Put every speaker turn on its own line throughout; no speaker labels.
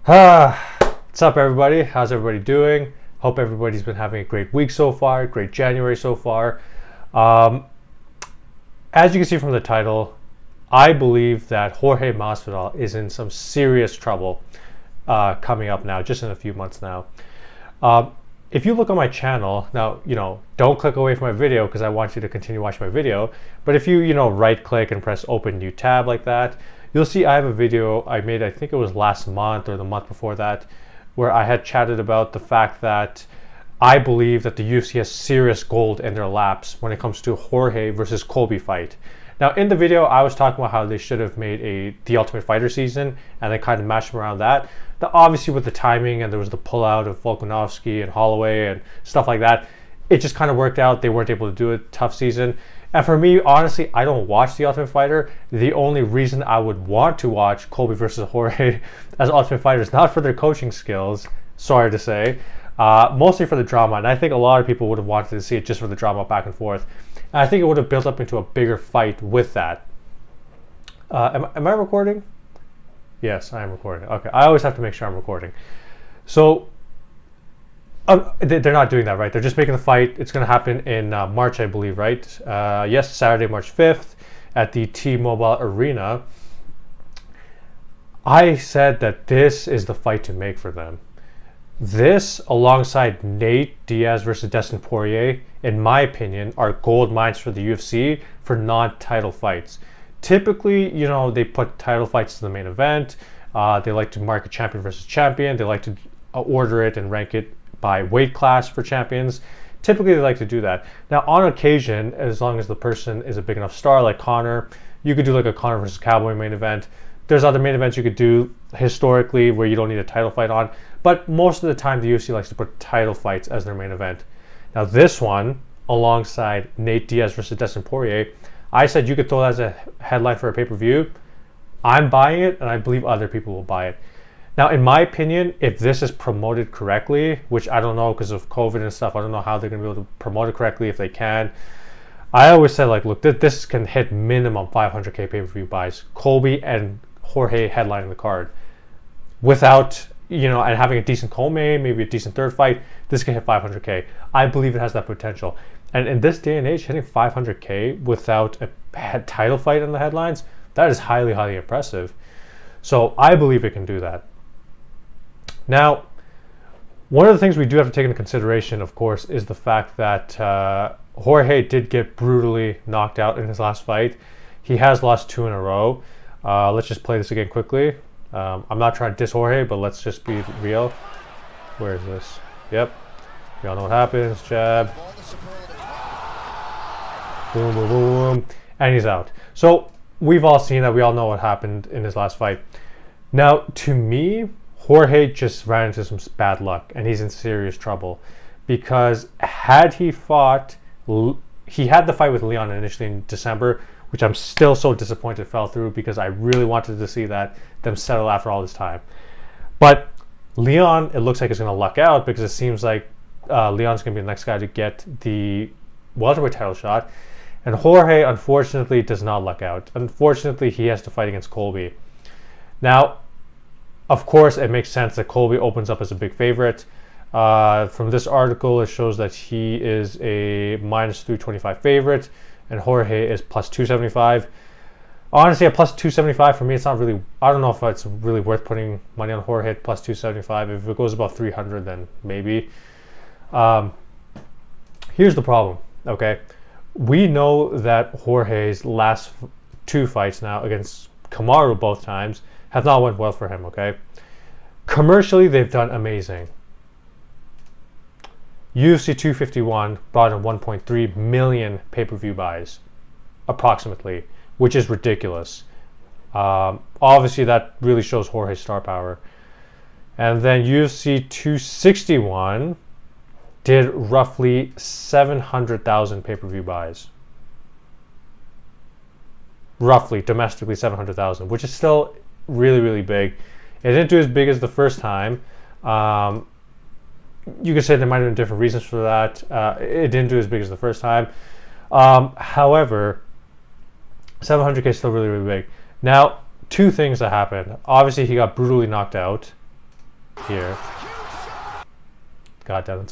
What's up, everybody? How's everybody doing? Hope everybody's been having a great week so far, great January so far. Um, as you can see from the title, I believe that Jorge Masvidal is in some serious trouble coming up now, just in a few months now. Um, if you look on my channel, now, don't click away from my video because I want you to continue watching my video. But if you, right click and press open new tab like that, you'll see I have a video I made, I think it was last month or the month before that, where I had chatted about the fact that I believe that the UFC has serious gold in their laps when it comes to Jorge versus Colby fight. Now, in the video, I was talking about how they should have made the Ultimate Fighter season and then kind of mashed them around that. Now, obviously, with the timing and there was the pullout of Volkanovski and Holloway and stuff like that, it just kind of worked out. They weren't able to do a tough season. And for me, honestly, I don't watch the Ultimate Fighter. The only reason I would want to watch Colby versus Jorge as Ultimate Fighter is not for their coaching skills, sorry to say, mostly for the drama. And I think a lot of people would have wanted to see it just for the drama back and forth. And I think it would have built up into a bigger fight with that. Am I recording? Yes, I am recording. Okay, I always have to make sure I'm recording. So, they're not doing that, right? They're just making the fight. It's going to happen in March, I believe, right? Yes, Saturday, March 5th at the T-Mobile Arena. I said that this is the fight to make for them. This, alongside Nate Diaz versus Dustin Poirier, in my opinion, are gold mines for the UFC for non-title fights. Typically, they put title fights to the main event. They like to mark a champion versus champion. They like to order it and rank it by weight class for champions. Typically, they like to do that. Now, on occasion, as long as the person is a big enough star like Conor, you could do like a Conor versus Cowboy main event. There's other main events you could do historically where you don't need a title fight on. But most of the time, the UFC likes to put title fights as their main event. Now, this one, alongside Nate Diaz versus Dustin Poirier, I said you could throw that as a headline for a pay-per-view. I'm buying it, and I believe other people will buy it. Now, in my opinion, if this is promoted correctly, which I don't know because of COVID and stuff, I don't know how they're going to be able to promote it correctly if they can. I always said, look, this can hit minimum 500K pay-per-view buys. Colby and Jorge headlining the card. Without, and having a decent co-main, maybe a decent third fight, this can hit 500K. I believe it has that potential. And in this day and age, hitting 500K without a title fight in the headlines, that is highly, highly impressive. So I believe it can do that. Now, one of the things we do have to take into consideration, of course, is the fact that Jorge did get brutally knocked out in his last fight. He has lost 2 in a row. Let's just play this again quickly. I'm not trying to diss Jorge, but let's just be real. Where is this? Yep. Y'all know what happens. Jab. Boom, boom, boom. And he's out. So we've all seen that. We all know what happened in his last fight. Now, to me, Jorge just ran into some bad luck, and he's in serious trouble. Because had he fought, he had the fight with Leon initially in December, which I'm still so disappointed fell through because I really wanted to see them settle after all this time. But Leon, it looks like he's going to luck out because it seems like Leon's going to be the next guy to get the welterweight title shot. And Jorge, unfortunately, does not luck out. Unfortunately, he has to fight against Colby. Now, of course, it makes sense that Colby opens up as a big favorite. From this article, it shows that he is a minus 325 favorite, and Jorge is plus 275. Honestly, at plus 275, for me, it's not really, I don't know if it's really worth putting money on Jorge at plus 275. If it goes above 300, then maybe. Here's the problem, okay? We know that Jorge's last 2 fights now against Kamaru both times have not went well for him, okay? Commercially, they've done amazing. UFC 251 brought in 1.3 million pay-per-view buys, approximately, which is ridiculous. Obviously, that really shows Jorge's star power. And then UFC 261 did roughly 700,000 pay-per-view buys. Roughly, domestically 700,000, which is still really, really big. It didn't do as big as the first time. You could say there might have been different reasons for that. It didn't do as big as the first time. However, 700K is still really, really big. Now, 2 things that happened. Obviously, he got brutally knocked out. here. God damn,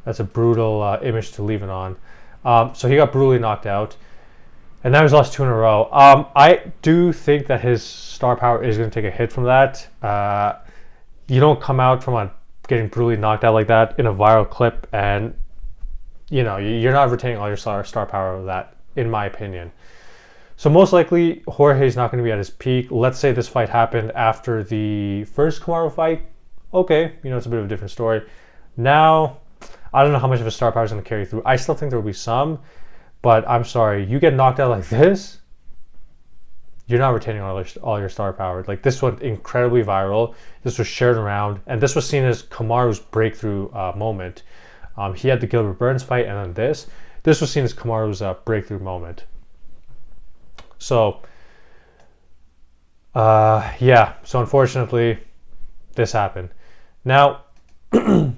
that's a brutal image to leave it on. So he got brutally knocked out, and now he's lost 2 in a row. I do think that his star power is going to take a hit from that. You don't come out from getting brutally knocked out like that in a viral clip, and you're not retaining all your star power of that, in my opinion. So most likely Jorge's not going to be at his peak. Let's say this fight happened after the first Kamaru fight. Okay, it's a bit of a different story. Now, I don't know how much of a star power is going to carry through. I still think there will be some, but I'm sorry. You get knocked out like this, you're not retaining all your star power. Like, this went incredibly viral. This was shared around, and this was seen as Kamaru's breakthrough moment. He had the Gilbert Burns fight, and then this was seen as Kamaru's breakthrough moment. So, yeah. So unfortunately, this happened. Now, when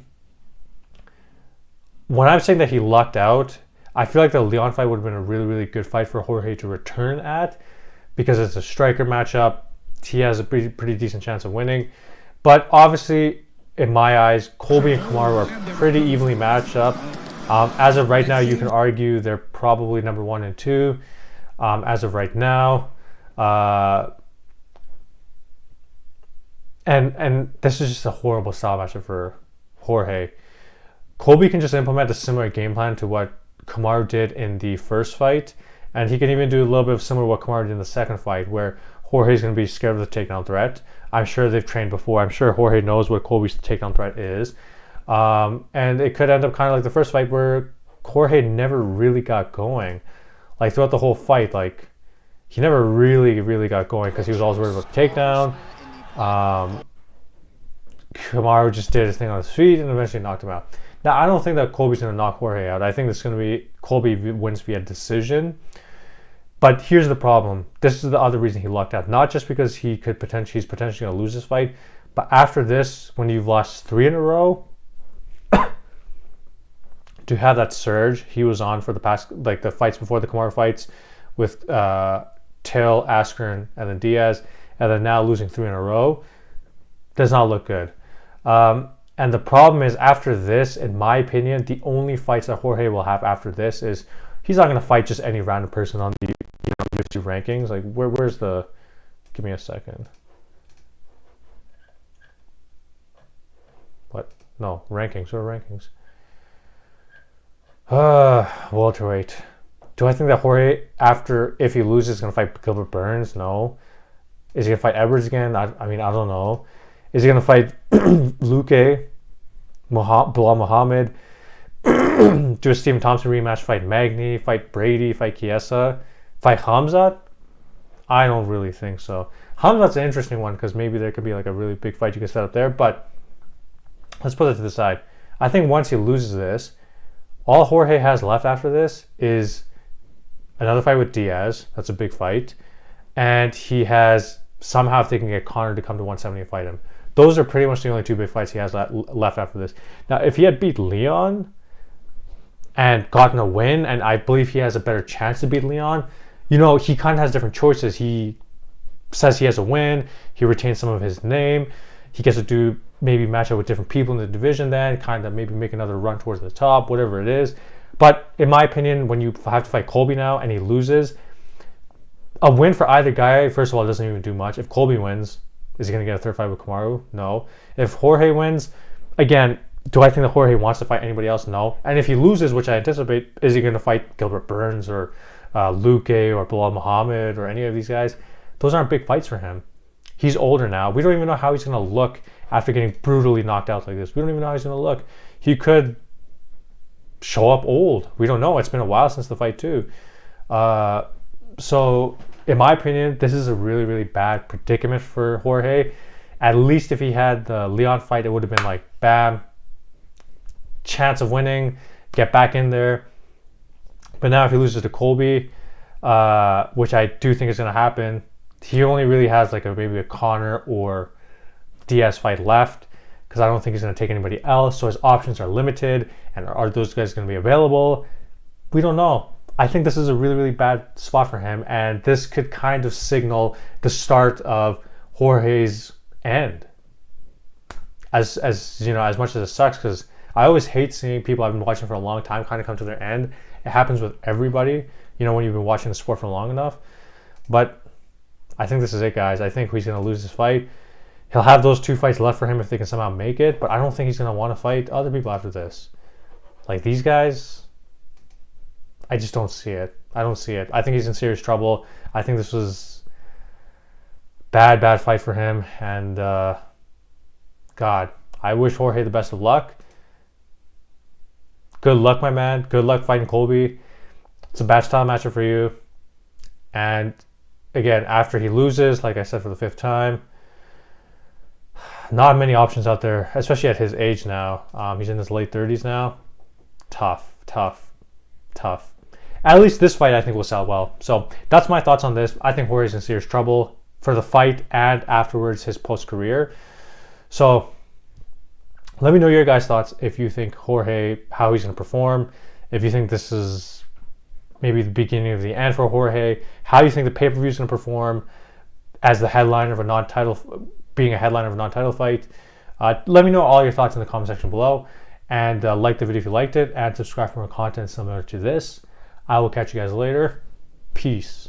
I'm saying that he lucked out, I feel like the Leon fight would have been a really, really good fight for Jorge to return at, because it's a striker matchup. He has a pretty decent chance of winning. But obviously, in my eyes, Colby and Kamaru are pretty evenly matched up. As of right now, you can argue they're probably number 1 and 2. As of right now, and this is just a horrible style matchup for Jorge. Colby can just implement a similar game plan to what Kamaru did in the first fight, and he can even do a little bit of similar to what Kamaru did in the second fight, where Jorge's going to be scared of the takedown threat. I'm sure they've trained before. I'm sure Jorge knows what Colby's takedown threat is, and it could end up kind of like the first fight, where Jorge never really got going. Like, throughout the whole fight, like, he never really got going because he was always worried about the takedown. Kamaru just did his thing on his feet and eventually knocked him out. Now, I don't think that Colby's going to knock Jorge out. I think it's going to be Colby wins via decision. But here's the problem. This is the other reason he lucked out. Not just because he's potentially going to lose this fight, but after this, when you've lost 3 in a row, to have that surge he was on for the past, like the fights before the Kamaru fights with Till, Askren, and then Diaz, and then now losing 3 in a row, does not look good. And the problem is, after this, in my opinion, the only fights that Jorge will have after this is he's not going to fight just any random person on the UFC rankings. Like, where's the... Give me a second. What? No, rankings. What are rankings? Welterweight. Do I think that Jorge, if he loses, is going to fight Gilbert Burns? No. Is he going to fight Edwards again? I don't know. Is he going to fight Luque, Bilal Muhammad, do a Stephen Thompson rematch, fight Magny, fight Brady, fight Chiesa, fight Khamzat? I don't really think so. Khamzat's an interesting one because maybe there could be like a really big fight you can set up there, but let's put it to the side. I think once he loses this, all Jorge has left after this is another fight with Diaz. That's a big fight. And he has, somehow, if they can get Conor to come to 170 and fight him. Those are pretty much the only 2 big fights he has left after this. Now, if he had beat Leon and gotten a win, and I believe he has a better chance to beat Leon, he kind of has different choices. He says he has a win. He retains some of his name. He gets to do maybe match up with different people in the division then, kind of maybe make another run towards the top, whatever it is. But in my opinion, when you have to fight Colby now and he loses, a win for either guy, first of all, doesn't even do much. If Colby wins, is he going to get a third fight with Kamaru? No. If Jorge wins, again, do I think that Jorge wants to fight anybody else? No. And if he loses, which I anticipate, is he going to fight Gilbert Burns or Luque or Bilal Muhammad or any of these guys? Those aren't big fights for him. He's older now. We don't even know how he's going to look after getting brutally knocked out like this. We don't even know how he's going to look. He could show up old. We don't know. It's been a while since the fight too. So, in my opinion, this is a really, really bad predicament for Jorge. At least if he had the Leon fight, it would have been like, bam, chance of winning, get back in there. But now if he loses to Colby, which I do think is going to happen, he only really has like maybe a Conor or Diaz fight left, because I don't think he's going to take anybody else. So his options are limited. And are those guys going to be available? We don't know. I think this is a really, really bad spot for him, and this could kind of signal the start of Jorge's end. as you know, as much as it sucks, because I always hate seeing people I've been watching for a long time kind of come to their end. It happens with everybody, you know, when you've been watching the sport for long enough. But I think this is it, guys. I think he's going to lose this fight. He'll have those 2 fights left for him if they can somehow make it, but I don't think he's going to want to fight other people after this. Like, these guys, I just don't see it. I don't see it. I think he's in serious trouble. I think this was bad fight for him. And, God, I wish Jorge the best of luck. Good luck, my man. Good luck fighting Colby. It's a bad style matchup for you. And, again, after he loses, like I said for the 5th time, not many options out there, especially at his age now. He's in his late 30s now. Tough. At least this fight I think will sell well. So that's my thoughts on this. I think Jorge's in serious trouble for the fight and afterwards his post-career. So let me know your guys' thoughts if you think Jorge, how he's going to perform. If you think this is maybe the beginning of the end for Jorge. How you think the pay-per-view is going to perform as the headliner of a non-title, being a headliner of a non-title fight. Let me know all your thoughts in the comment section below. And like the video if you liked it. And subscribe for more content similar to this. I will catch you guys later. Peace.